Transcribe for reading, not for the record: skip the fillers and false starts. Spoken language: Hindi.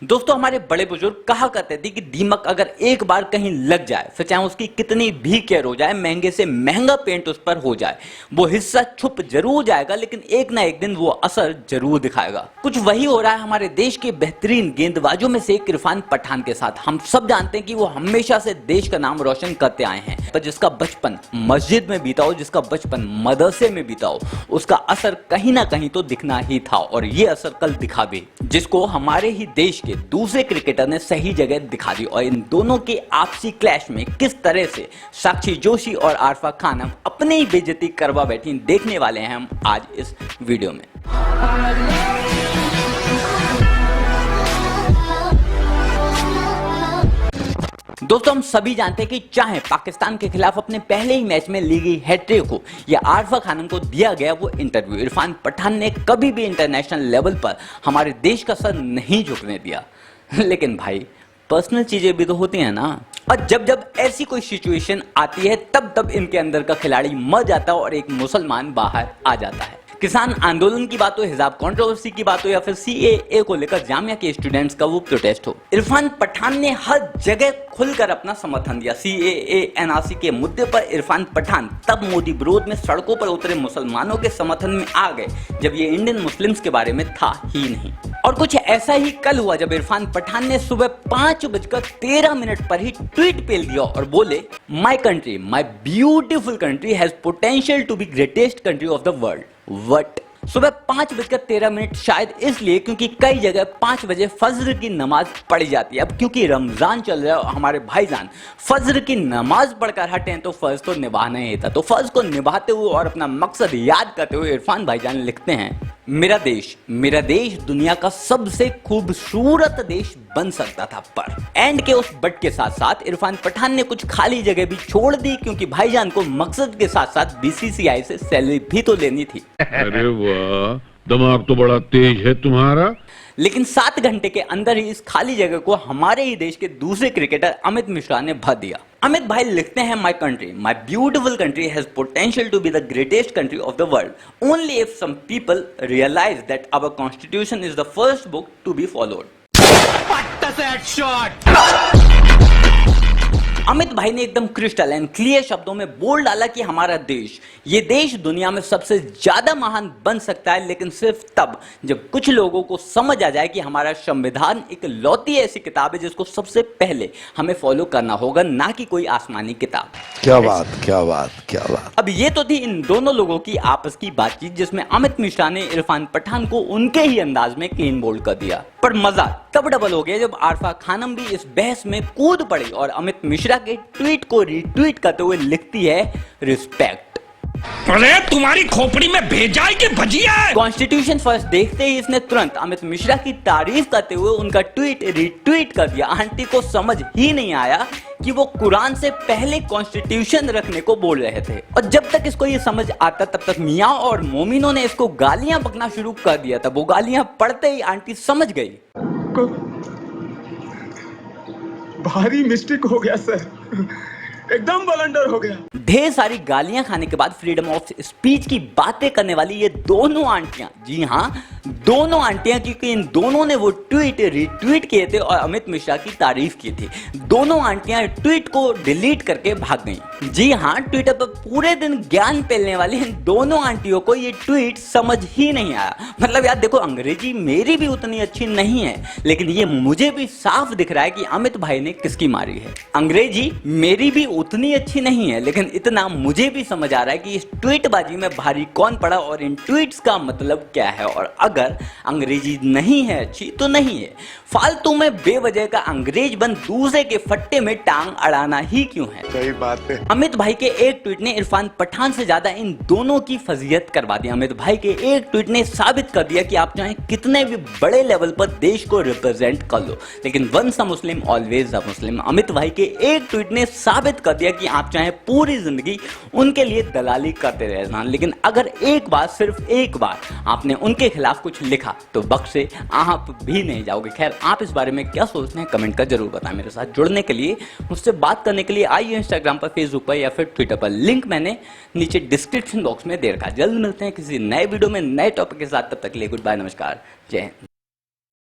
दोस्तों, हमारे बड़े बुजुर्ग कहा करते थे कि दीमक अगर एक बार कहीं लग जाए, फिर चाहे उसकी कितनी भी केयर हो जाए, महंगे से महंगा पेंट उस पर हो जाए, वो हिस्सा छुप जरूर जाएगा, लेकिन एक ना एक दिन वो असर जरूर दिखाएगा। कुछ वही हो रहा है हमारे देश के बेहतरीन गेंदबाजों में से एक इरफान पठान के साथ। हम सब जानते हैं कि वो हमेशा से देश का नाम रोशन करते आए हैं, पर जिसका बचपन मस्जिद में बीता हो, जिसका बचपन मदरसे में बीता हो, उसका असर कहीं ना कहीं तो दिखना ही था, और ये असर कल दिखा भी, जिसको हमारे ही देश के दूसरे क्रिकेटर ने सही जगह दिखा दी। और इन दोनों के आपसी क्लैश में किस तरह से साक्षी जोशी और आरफा खानम अपनी ही बेइज्जती करवा बैठी, देखने वाले हैं हम आज इस वीडियो में। दोस्तों, हम सभी जानते हैं कि चाहे पाकिस्तान के खिलाफ अपने पहले ही मैच में ली गई हैट्रिक को या आरफा खानम को दिया गया वो इंटरव्यू, इरफान पठान ने कभी भी इंटरनेशनल लेवल पर हमारे देश का सर नहीं झुकने दिया। लेकिन भाई, पर्सनल चीजें भी तो होती हैं ना, और जब जब ऐसी कोई सिचुएशन आती है तब तब इनके अंदर का खिलाड़ी मर जाता है और एक मुसलमान बाहर आ जाता है। किसान आंदोलन की बात हो, हिजाब कंट्रोवर्सी की बात हो, या फिर सीएए को लेकर जामिया के स्टूडेंट्स का वो प्रोटेस्ट हो, इरफान पठान ने हर जगह खुलकर अपना समर्थन दिया। सीएए एनआरसी के मुद्दे पर इरफान पठान तब मोदी विरोध में सड़कों पर उतरे मुसलमानों के समर्थन में आ गए जब ये इंडियन मुस्लिम्स के बारे में था ही नहीं। और कुछ ऐसा ही कल हुआ जब इरफान पठान ने सुबह 5:13 पर ही ट्वीट पेल दिया और बोले, my country, my beautiful country has potential to be greatest country of the world. वट सुबह 5:13 शायद इसलिए क्योंकि कई जगह 5 बजे फज्र की नमाज पढ़ी जाती है। अब क्योंकि रमजान चल रहा है और हमारे भाईजान फज्र की नमाज पढ़कर हटे हैं, तो फर्ज तो निभाना ही था। तो फर्ज को निभाते हुए और अपना मकसद याद करते हुए इरफान भाईजान लिखते हैं, मेरा देश दुनिया का सबसे खूबसूरत देश बन सकता था। पर एंड के उस बट के साथ साथ इरफान पठान ने कुछ खाली जगह भी छोड़ दी, क्योंकि भाईजान को मकसद के साथ साथ बीसीसीआई से सैलरी भी तो लेनी थी। अरे वाह, दिमाग तो बड़ा तेज है तुम्हारा। लेकिन 7 घंटे के अंदर ही इस खाली जगह को हमारे ही देश के दूसरे क्रिकेटर अमित मिश्रा ने भर दिया। अमित भाई लिखते हैं, my country, my beautiful country has potential to be the greatest country of the world only if some people realise that our constitution is the first book to be followed. Amit भाई ने एकदम क्रिस्टल एंड क्लियर शब्दों में बोल डाला कि हमारा देश, ये देश दुनिया में सबसे ज्यादा महान बन सकता है, लेकिन सिर्फ तब जब कुछ लोगों को समझ आ जाए कि हमारा संविधान एक लौती ऐसी किताब है जिसको सबसे पहले हमें फॉलो करना होगा, ना कि कोई आसमानी किताब। क्या बात। अब ये तो थी इन दोनों लोगों की आपस की बातचीत, जिसमें अमित मिश्रा ने इरफान पठान को उनके ही अंदाज में क्लीन बोल्ड कर दिया। पर मजा तब डबल हो गया जब आरफा खानम भी इस बहस में कूद पड़ी और अमित मिश्रा के ट्वीट को रीट्वीट करते हुए लिखती है, रिस्पेक्ट। अरे तुम्हारी खोपड़ी में भेजा कि भजिया है। कॉन्स्टिट्यूशन फर्स्ट देखते ही इसने तुरंत अमित मिश्रा की तारीफ करते हुए उनका ट्वीट रीट्वीट कर दिया। आंटी को समझ ही नहीं आया कि वो कुरान से पहले कॉन्स्टिट्यूशन रखने को बोल रहे थे, और जब तक इसको ये समझ आता तब तक मियाँ और मोमिनों ने इसको गालियां बकना शुरू कर दिया था। वो गालियां पढ़ते ही आंटी समझ गई, भारी मिस्टेक हो गया सर, एकदम ब्लंडर हो गया। ढेर सारी गालियां खाने के बाद फ्रीडम ऑफ स्पीच की बातें करने वाली ये दोनों आंटियां, जी हाँ दोनों आंटियां, क्योंकि इन दोनों ने वो ट्वीट रीट्वीट किए थे और अमित मिश्रा की तारीफ की थी। दोनों आंटियां ट्वीट को डिलीट करके भाग गईं। जी हाँ, ट्विटर पर पूरे दिन ज्ञान फैलने वाली इन दोनों आंटियों को ये ट्वीट समझ ही नहीं आया। मतलब यार देखो, अंग्रेजी मेरी भी उतनी अच्छी नहीं है, लेकिन ये मुझे भी साफ दिख रहा है कि अमित भाई ने किसकी मारी है। अंग्रेजी मेरी भी उतनी अच्छी नहीं है, लेकिन इतना मुझे भी समझ आ रहा है कि इस ट्वीटबाजी में भारी कौन पड़ा और इन ट्वीट्स का मतलब क्या है। और अगर अंग्रेजी नहीं है अच्छी तो नहीं है, फालतू में बेवजह का अंग्रेज बन दूसरे के फट्टे में टांग अड़ाना ही क्यों है। सही बात है। अमित भाई के एक ट्वीट ने इरफान पठान से ज्यादा इन दोनों की फजीयत करवा दी। अमित भाई के एक ट्वीट ने साबित कर दिया कि आप चाहे कितने भी बड़े लेवल पर देश को रिप्रेजेंट कर लो, लेकिन once a Muslim always a Muslim. Amit भाई के एक ट्वीट ने साबित कर दिया कि आप चाहे पूरी जिंदगी उनके लिए दलाली करते रहना, लेकिन अगर एक बार, सिर्फ एक बार आपने उनके खिलाफ कुछ लिखा तो बख्शे आप भी नहीं जाओगे। खैर, आप इस बारे में क्या सोचते हैं कमेंट कर जरूर बताएं। मेरे साथ जुड़ने के लिए, मुझसे बात करने के लिए आइए इंस्टाग्राम पर, फेसबुक पर या फिर ट्विटर पर। लिंक मैंने नीचे डिस्क्रिप्शन बॉक्स में दे रखा है। जल्द मिलते हैं किसी नए वीडियो में नए टॉपिक के साथ। तब तक के लिए गुड बाय, नमस्कार, जय हिंद।